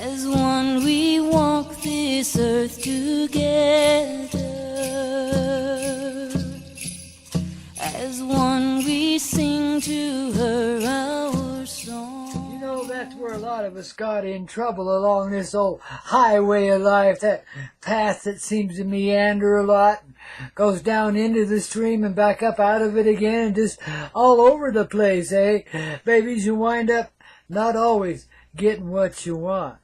As one we walk this earth together. As one we sing to her our song. You know, that's where a lot of us got in trouble along this old highway of life, that path that seems to meander a lot, goes down into the stream and back up out of it again, and just all over the place, eh? Babies, you wind up not always getting what you want.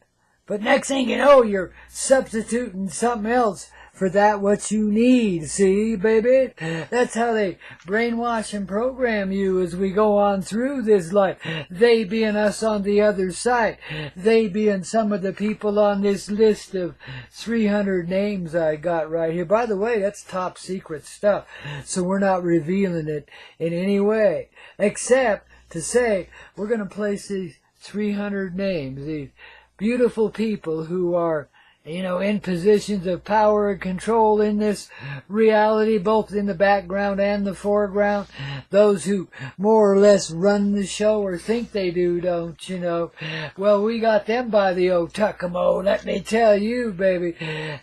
But next thing you know, you're substituting something else for that what you need. See, baby? That's how they brainwash and program you as we go on through this life. They being us on the other side. They being some of the people on this list of 300 names I got right here. By the way, that's top secret stuff, so we're not revealing it in any way, except to say we're going to place these 300 names, these beautiful people who are, you know, in positions of power and control in this reality, both in the background and the foreground. Those who more or less run the show, or think they do, don't you know? Well, we got them by the old Tuckamo. Let me tell you, baby,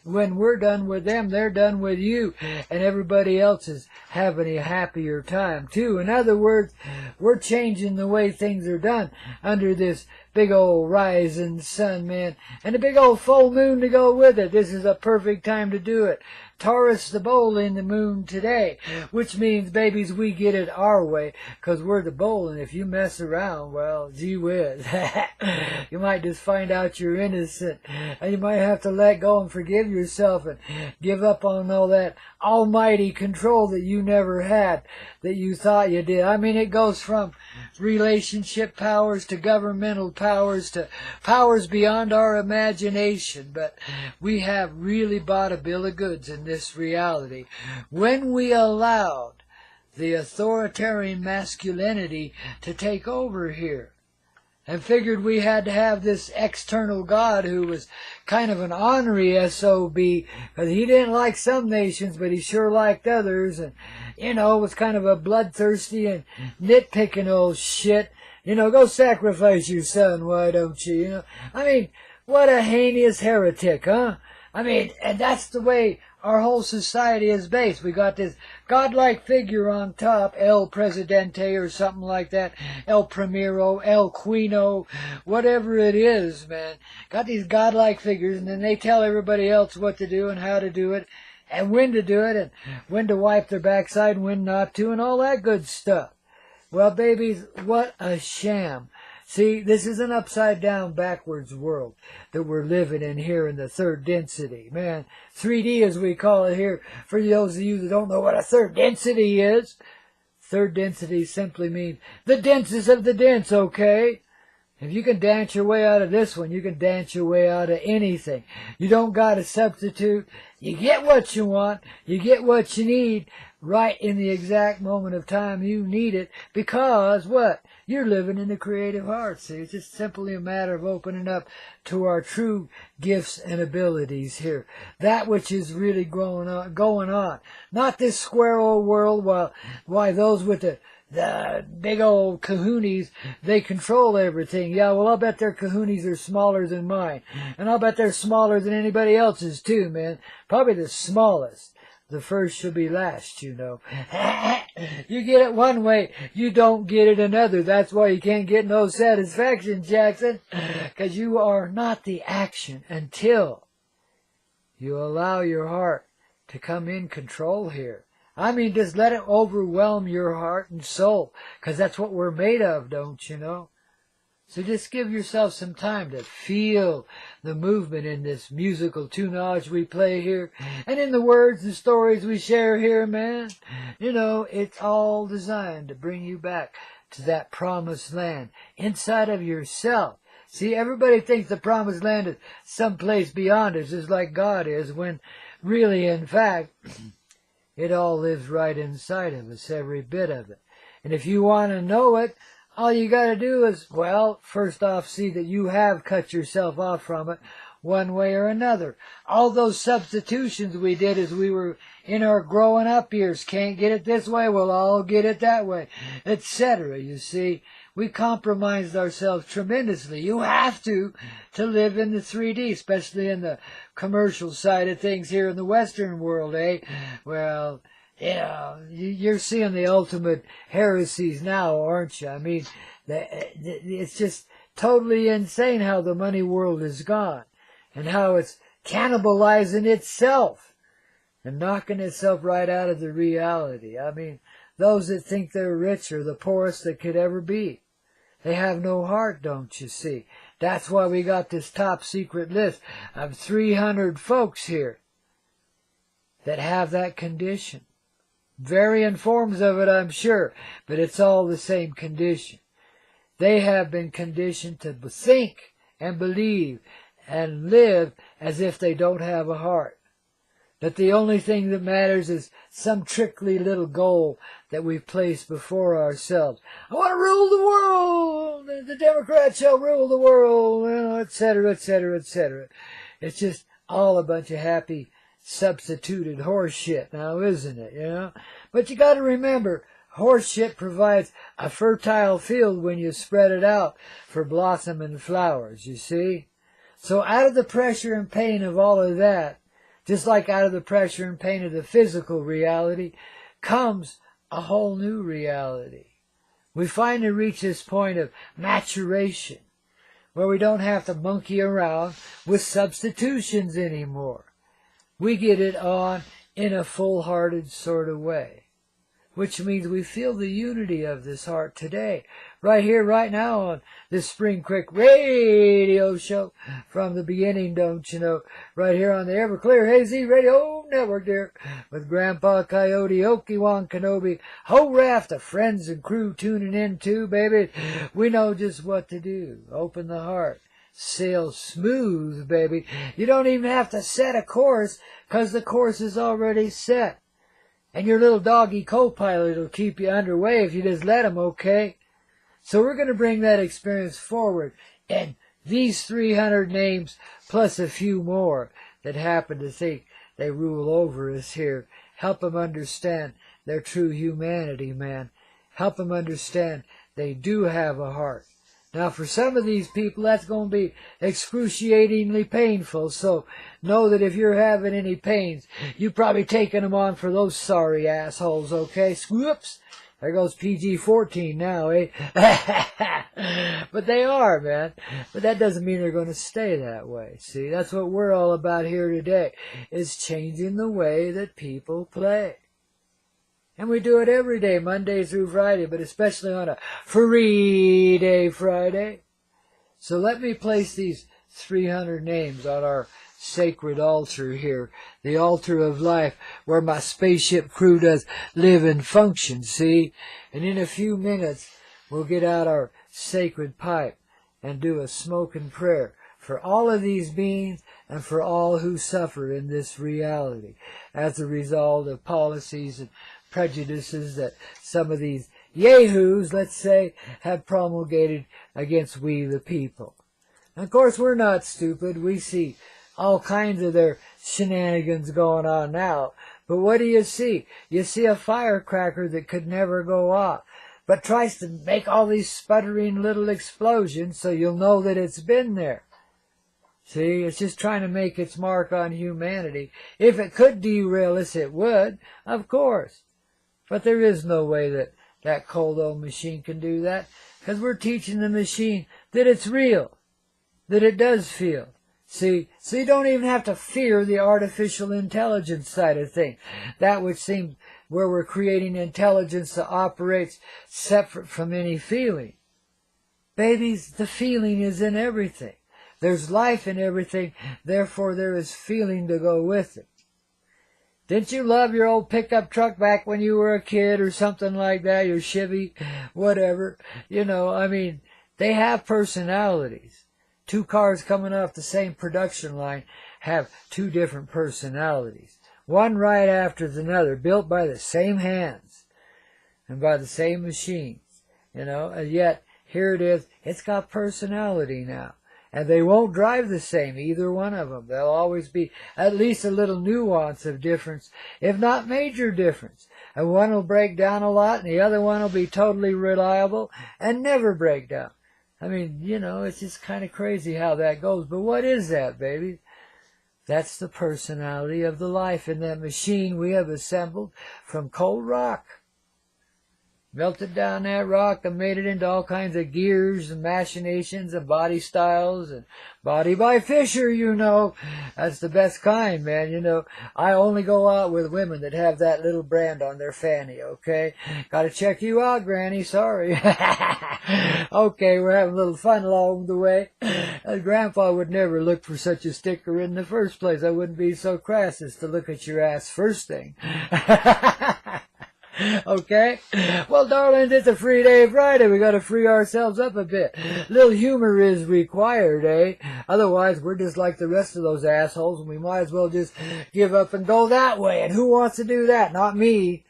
when we're done with them, they're done with you, and everybody else is having a happier time, too. In other words, we're changing the way things are done under this big old rising sun, man, and a big old full moon to go with it. This is a perfect time to do it. Taurus the bowl in the moon today, which means, babies, we get it our way, 'cause we're the bowl, and if you mess around, well, gee whiz, you might just find out you're innocent, and you might have to let go and forgive yourself and give up on all that almighty control that you never had, that you thought you did. I mean, it goes from relationship powers to governmental powers to powers beyond our imagination, but we have really bought a bill of goods in this reality when we allowed the authoritarian masculinity to take over here, and figured we had to have this external God who was kind of an ornery SOB, because he didn't like some nations, but he sure liked others, and, you know, was kind of a bloodthirsty and nitpicking old shit. You know, go sacrifice your son, why don't you, you know? I mean, what a heinous heretic, huh? I mean, and that's the way our whole society is based. We got this godlike figure on top, El Presidente or something like that, El Primero, El Quino, whatever it is, man. Got these godlike figures, and then they tell everybody else what to do and how to do it, and when to do it, and when to wipe their backside and when not to, and all that good stuff. Well, babies, what a sham. See, this is an upside-down, backwards world that we're living in here in the third density. Man, 3D as we call it here, for those of you that don't know what a third density is. Third density simply means the densest of the dense, okay? If you can dance your way out of this one, you can dance your way out of anything. You don't got to substitute. You get what you want. You get what you need right in the exact moment of time you need it, because what? You're living in the creative heart. See, it's just simply a matter of opening up to our true gifts and abilities here. That which is really going on. Not this square old world, why those with the big old kahunas, they control everything. Yeah, well, I'll bet their kahunas are smaller than mine. And I'll bet they're smaller than anybody else's too, man. Probably the smallest. The first shall be last, you know. You get it one way, you don't get it another. That's why you can't get no satisfaction, Jackson. 'Cause you are not the action until you allow your heart to come in control here. I mean, just let it overwhelm your heart and soul, 'cause that's what we're made of, don't you know? So just give yourself some time to feel the movement in this musical tunage we play here, and in the words and stories we share here, man. You know, it's all designed to bring you back to that promised land inside of yourself. See, everybody thinks the promised land is someplace beyond us, just like God is, when really, in fact, it all lives right inside of us, every bit of it. And if you want to know it, all you got to do is, well, first off, see that you have cut yourself off from it one way or another. All those substitutions we did as we were in our growing up years. Can't get it this way, well, I'll get it that way, etc. You see, we compromised ourselves tremendously. You have to live in the 3D, especially in the commercial side of things here in the Western world, eh? Well, yeah, you're seeing the ultimate heresies now, aren't you? I mean, it's just totally insane how the money world is gone and how it's cannibalizing itself and knocking itself right out of the reality. I mean, those that think they're rich are the poorest that could ever be. They have no heart, don't you see? That's why we got this top secret list of 300 folks here that have that condition. Varying forms of it, I'm sure, but it's all the same condition. They have been conditioned to think and believe and live as if they don't have a heart. That the only thing that matters is some trickly little goal that we've placed before ourselves. I want to rule the world! The Democrats shall rule the world! Etc., etc., etc. It's just all a bunch of happy, substituted horse shit now, isn't it? But you got to remember, horse shit provides a fertile field when you spread it out for blossoming flowers, you see? So out of the pressure and pain of all of that, just like out of the pressure and pain of the physical reality, comes a whole new reality. We finally reach this point of maturation, where we don't have to monkey around with substitutions anymore. We get it on in a full-hearted sort of way, which means we feel the unity of this heart today, right here, right now on this Spring Crick radio show from the beginning, don't you know, right here on the Everclear Hazy Radio Network there, with Grandpa, Coyote, Okiwan, Kenobi, whole raft of friends and crew tuning in too, baby. We know just what to do. Open the heart. Sail smooth, baby. You don't even have to set a course, 'cause the course is already set. And your little doggy co-pilot will keep you underway if you just let him, okay? So we're going to bring that experience forward. And these 300 names, plus a few more that happen to think they rule over us here, help them understand their true humanity, man. Help them understand they do have a heart. Now, for some of these people, that's going to be excruciatingly painful. So know that if you're having any pains, you've probably taken them on for those sorry assholes, okay? Whoops. There goes PG-14 now, eh? But they are, man. But that doesn't mean they're going to stay that way. See, that's what we're all about here today, is changing the way that people play. And we do it every day, Monday through Friday, but especially on a free day Friday. So let me place these 300 names on our sacred altar here, the altar of life, where my spaceship crew does live and function, see? And in a few minutes, we'll get out our sacred pipe and do a smoking prayer for all of these beings and for all who suffer in this reality as a result of policies and prejudices that some of these yahoos, let's say, have promulgated against we the people. And of course, we're not stupid. We see all kinds of their shenanigans going on now. But what do you see? You see a firecracker that could never go off, but tries to make all these sputtering little explosions so you'll know that it's been there. See, it's just trying to make its mark on humanity. If it could derail us, it would, of course. But there is no way that that cold old machine can do that, because we're teaching the machine that it's real, that it does feel. See, so you don't even have to fear the artificial intelligence side of things, that which seems where we're creating intelligence that operates separate from any feeling. Babies, the feeling is in everything. There's life in everything, therefore there is feeling to go with it. Didn't you love your old pickup truck back when you were a kid or something like that, your Chevy, whatever? I mean, they have personalities. Two cars coming off the same production line have two different personalities. One right after the other, built by the same hands and by the same machines, and yet here it is, it's got personality now. And they won't drive the same, either one of them. There'll always be at least a little nuance of difference, if not major difference. And one will break down a lot, and the other one will be totally reliable and never break down. I mean, you know, it's just kind of crazy how that goes. But what is that, baby? That's the personality of the life in that machine we have assembled from cold rock. Melted down that rock and made it into all kinds of gears and machinations and body styles and body by Fisher, you know. That's the best kind, man, you know. I only go out with women that have that little brand on their fanny, okay? Gotta check you out, Granny, sorry. Okay, we're having a little fun along the way. Grandpa would never look for such a sticker in the first place. I wouldn't be so crass as to look at your ass first thing. Okay? Well, darling, it's a free day Friday. We gotta free ourselves up a bit. Little humor is required, eh? Otherwise, we're just like the rest of those assholes, and we might as well just give up and go that way. And who wants to do that? Not me.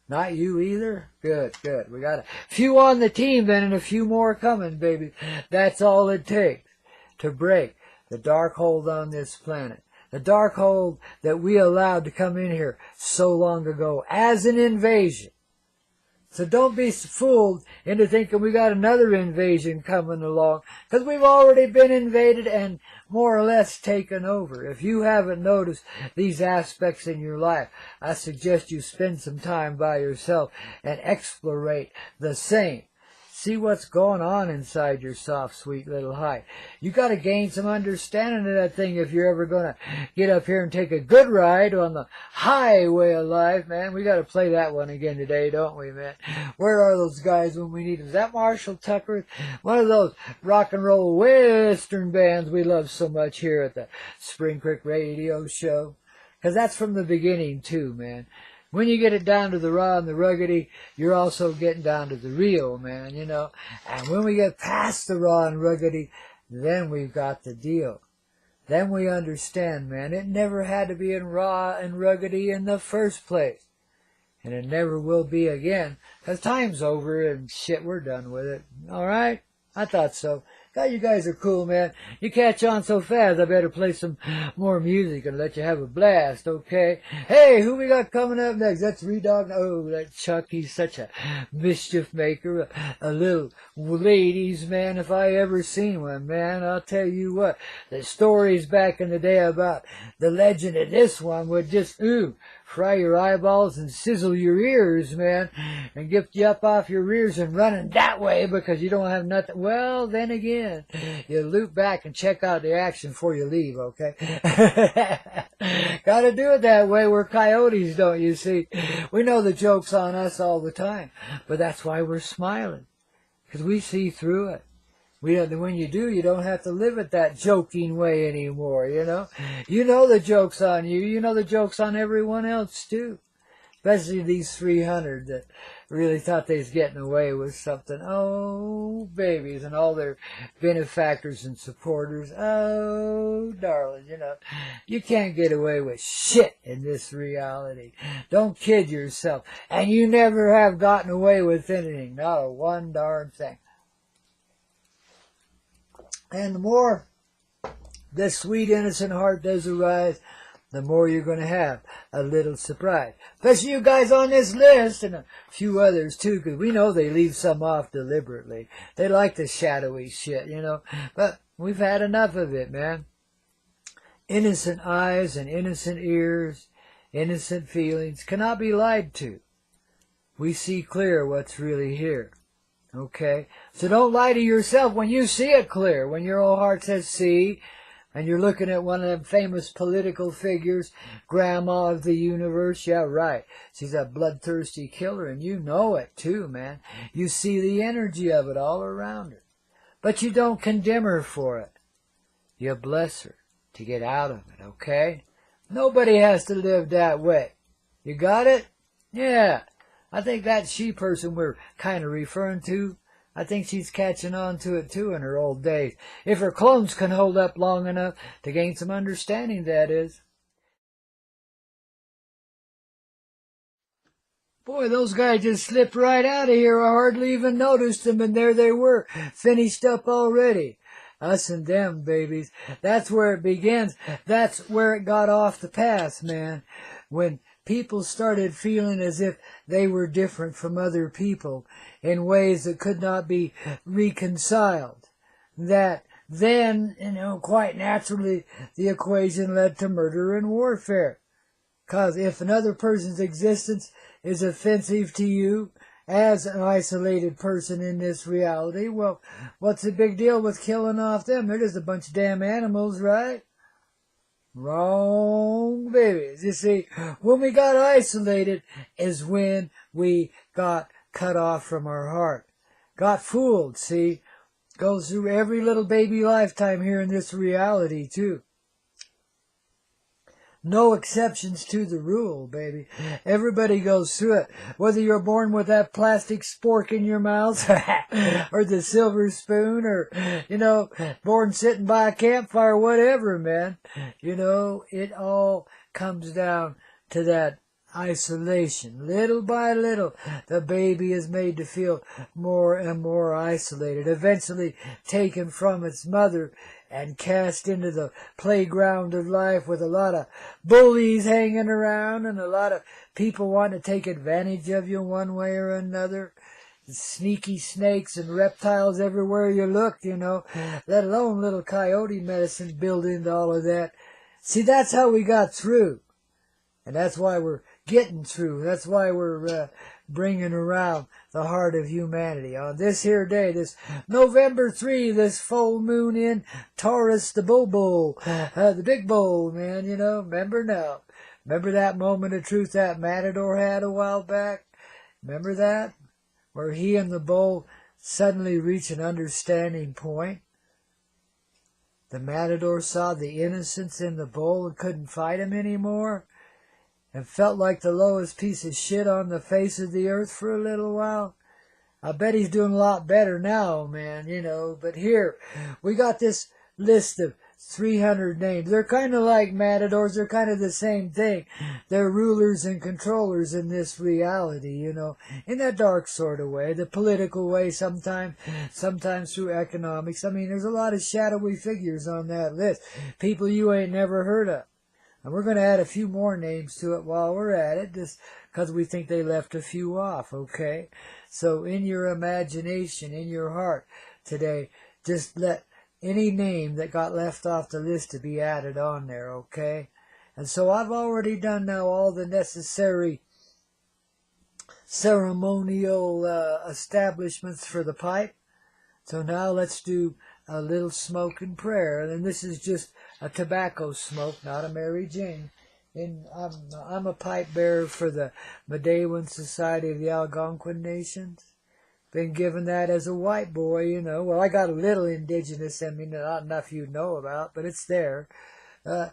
Not you either? Good, good. We got a few on the team then, and a few more coming, baby. That's all it takes to break the dark hold on this planet. The dark hold that we allowed to come in here so long ago as an invasion. So don't be fooled into thinking we got another invasion coming along, because we've already been invaded and more or less taken over. If you haven't noticed these aspects in your life, I suggest you spend some time by yourself and explorate the same. See what's going on inside your soft, sweet little hide. You got to gain some understanding of that thing if you're ever going to get up here and take a good ride on the highway of life, man. We got to play that one again today, don't we, man? Where are those guys when we need them? Is that Marshall Tucker? One of those rock and roll western bands we love so much here at the Spring Crick Radio Show. Because that's from the beginning, too, man. When you get it down to the raw and the ruggedy, you're also getting down to the real, man, you know. And when we get past the raw and ruggedy, then we've got the deal. Then we understand, man, it never had to be in raw and ruggedy in the first place. And it never will be again, because time's over and shit, we're done with it. All right? I thought so. God, you guys are cool, man. You catch on so fast, I better play some more music and let you have a blast, okay? Hey, who we got coming up next? That's Redog. Oh, that Chuck, he's such a mischief maker. A little ladies, man, if I ever seen one, man. I'll tell you what, the stories back in the day about the legend of this one would just, fry your eyeballs and sizzle your ears, man, and get you up off your rears and running that way because you don't have nothing. Well, then again, you loop back and check out the action before you leave, okay? Gotta do it that way. We're coyotes, don't you see? We know the joke's on us all the time, but that's why we're smiling, because we see through it. When you do, you don't have to live it that joking way anymore, you know. You know the joke's on you. You know the joke's on everyone else, too. Especially these 300 that really thought they was getting away with something. Oh, babies, and all their benefactors and supporters. Oh, darling, you know. You can't get away with shit in this reality. Don't kid yourself. And you never have gotten away with anything. Not a one darn thing. And the more this sweet innocent heart does arise, the more you're going to have a little surprise. Especially you guys on this list and a few others too, because we know they leave some off deliberately. They like the shadowy shit, you know. But we've had enough of it, man. Innocent eyes and innocent ears, innocent feelings cannot be lied to. We see clear what's really here. Okay? So don't lie to yourself when you see it clear, when your old heart says see, and you're looking at one of them famous political figures, Grandma of the universe. Yeah, right. She's a bloodthirsty killer, and you know it too, man. You see the energy of it all around her. But you don't condemn her for it. You bless her to get out of it, okay? Nobody has to live that way. You got it? Yeah. I think that she person we're kind of referring to, I think she's catching on to it too in her old days. If her clones can hold up long enough to gain some understanding, that is. Boy, those guys just slipped right out of here. I hardly even noticed them, and there they were, finished up already. Us and them, babies. That's where it begins. That's where it got off the path, man. When people started feeling as if they were different from other people in ways that could not be reconciled. That then, quite naturally, the equation led to murder and warfare. Because if another person's existence is offensive to you as an isolated person in this reality, well, what's the big deal with killing off them? They're just a bunch of damn animals, right? Wrong, babies. You see, when we got isolated is when we got cut off from our heart. Got fooled, see? Goes through every little baby lifetime here in this reality, too. No exceptions to the rule, baby. Everybody goes through it. Whether you're born with that plastic spork in your mouth, or the silver spoon, or, born sitting by a campfire, whatever, man. It all comes down to that isolation. Little by little, the baby is made to feel more and more isolated, eventually taken from its mother and cast into the playground of life with a lot of bullies hanging around and a lot of people wanting to take advantage of you one way or another. Sneaky snakes and reptiles everywhere you look, let alone little coyote medicine built into all of that. See, that's how we got through. And that's why we're getting through. That's why we're bringing around the heart of humanity. On this here day, this November 3, this full moon in Taurus, the bull, the big bull, man, remember now. Remember that moment of truth that Matador had a while back? Remember that? Where he and the bull suddenly reach an understanding point. The Matador saw the innocence in the bull and couldn't fight him anymore, and felt like the lowest piece of shit on the face of the earth for a little while. I bet he's doing a lot better now, man, But here, we got this list of 300 names. They're kind of like matadors. They're kind of the same thing. They're rulers and controllers in this reality, in that dark sort of way, the political way sometimes through economics. I mean, there's a lot of shadowy figures on that list. People you ain't never heard of. And we're going to add a few more names to it while we're at it, just because we think they left a few off, okay? So in your imagination, in your heart today, just let any name that got left off the list to be added on there, okay? And so I've already done now all the necessary ceremonial establishments for the pipe. So now let's do a little smoke and prayer. And this is just a tobacco smoke, not a Mary Jane. And I'm a pipe bearer for the Madewan Society of the Algonquin Nations. Been given that as a white boy, Well, I got a little indigenous in me, not enough you know about, but it's there. I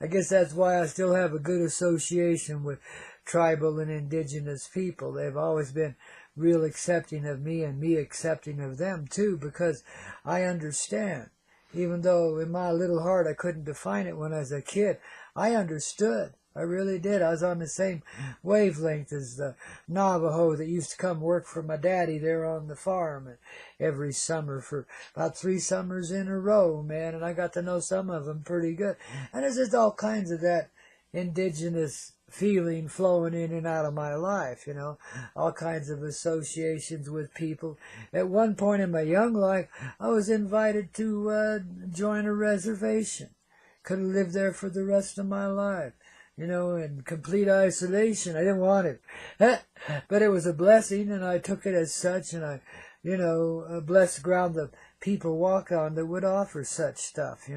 guess that's why I still have a good association with tribal and indigenous people. They've always been real accepting of me and me accepting of them too, because I understand. Even though in my little heart I couldn't define it when I was a kid, I understood. I really did. I was on the same wavelength as the Navajo that used to come work for my daddy there on the farm every summer for about 3 summers in a row, man. And I got to know some of them pretty good. And there's just all kinds of that indigenous feeling flowing in and out of my life, all kinds of associations with people. At one point in my young life, I was invited to join a reservation. Could have lived there for the rest of my life, in complete isolation. I didn't want it, but it was a blessing, and I took it as such, and I, blessed ground the people walk on that would offer such stuff,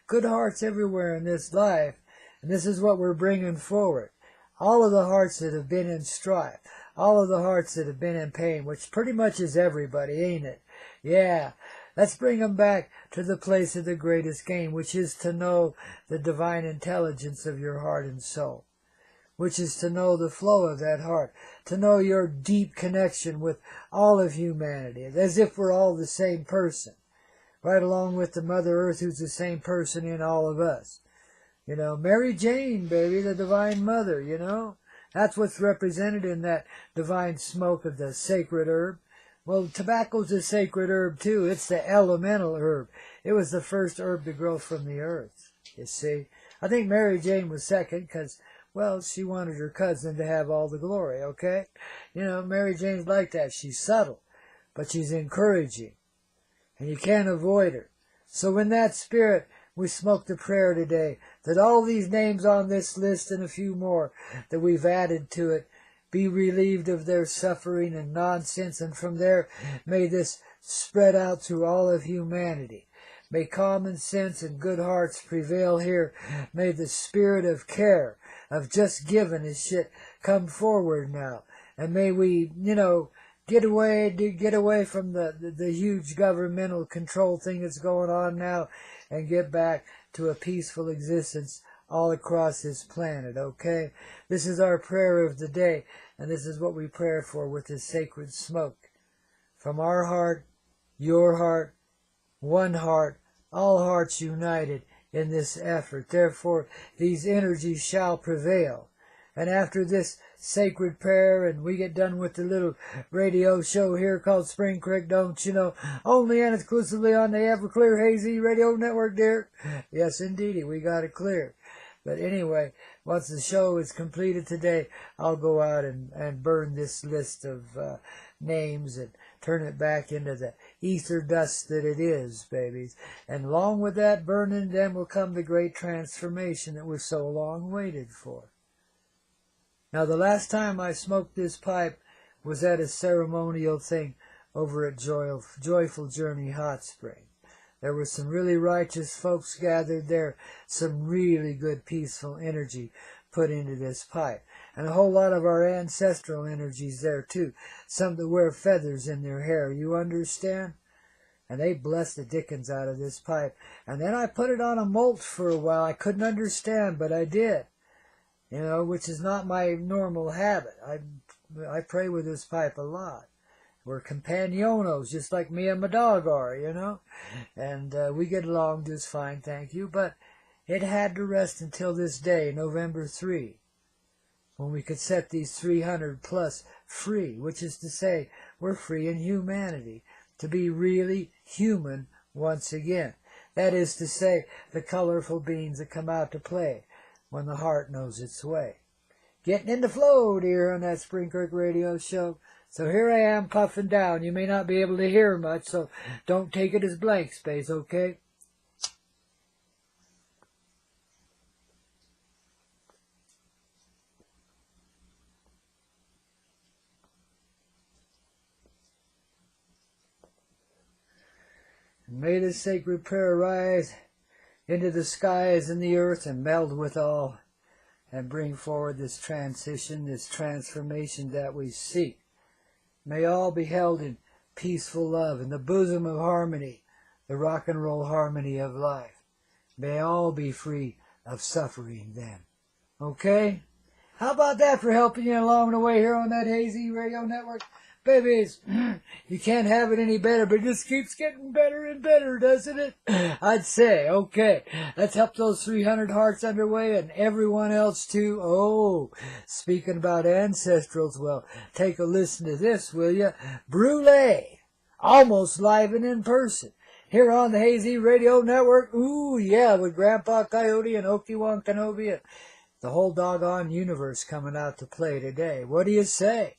Good hearts everywhere in this life. And this is what we're bringing forward. All of the hearts that have been in strife. All of the hearts that have been in pain, which pretty much is everybody, ain't it? Yeah. Let's bring them back to the place of the greatest gain, which is to know the divine intelligence of your heart and soul. Which is to know the flow of that heart. To know your deep connection with all of humanity. As if we're all the same person. Right along with the Mother Earth, who's the same person in all of us. Mary Jane, baby, the Divine Mother, That's what's represented in that divine smoke of the sacred herb. Well, tobacco's a sacred herb, too. It's the elemental herb. It was the first herb to grow from the earth, you see. I think Mary Jane was second, because Well, she wanted her cousin to have all the glory, okay? You know, Mary Jane's like that. She's subtle, but she's encouraging, and you can't avoid her. So in that spirit, we smoked a prayer today that all these names on this list and a few more that we've added to it be relieved of their suffering and nonsense, and from there may this spread out through all of humanity. May common sense and good hearts prevail here. May the spirit of care, of just giving a shit, come forward now. And may we, get away from the huge governmental control thing that's going on now and get back to a peaceful existence all across this planet, okay? This is our prayer of the day, and this is what we pray for with this sacred smoke. From our heart, your heart, one heart, all hearts united in this effort. Therefore, these energies shall prevail. And after this sacred prayer, and we get done with the little radio show here called Spring Crick, don't you know, only and exclusively on the Everclear Hazy Radio Network, dear. Yes, indeedy, we got it clear. But anyway, once the show is completed today, I'll go out and burn this list of names and turn it back into the ether dust that it is, babies. And along with that burning, then will come the great transformation that we've so long waited for. Now, the last time I smoked this pipe was at a ceremonial thing over at Joyful Journey Hot Spring. There were some really righteous folks gathered there, some really good peaceful energy put into this pipe. And a whole lot of our ancestral energies there too. Some that wear feathers in their hair, you understand? And they blessed the dickens out of this pipe. And then I put it on a molt for a while. I couldn't understand, but I did. Which is not my normal habit. I pray with this pipe a lot. We're compagnonos, just like me and my dog are, And we get along just fine, thank you. But it had to rest until this day, November 3, when we could set these 300 plus free, which is to say, we're free in humanity, to be really human once again. That is to say, the colorful beings that come out to play when the heart knows its way. Getting in the flow, dear, on that Spring Crick radio show. So here I am puffing down. You may not be able to hear much, so don't take it as blank space, okay? And may this sacred prayer rise into the skies and the earth and meld with all and bring forward this transition, this transformation that we seek. May all be held in peaceful love, in the bosom of harmony, the rock and roll harmony of life. May all be free of suffering then. Okay? How about that for helping you along the way here on that Hazy Radio Network? Babies, you can't have it any better, but it just keeps getting better and better, doesn't it? I'd say, okay, let's help those 300 hearts underway and everyone else too. Oh, speaking about ancestrals, well, take a listen to this, will you? Brûlée, almost live and in person, here on the Hazy Radio Network. Ooh, yeah, with Grandpaw, Koyote, and Okiwan Kenobi, and the whole doggone universe coming out to play today. What do you say?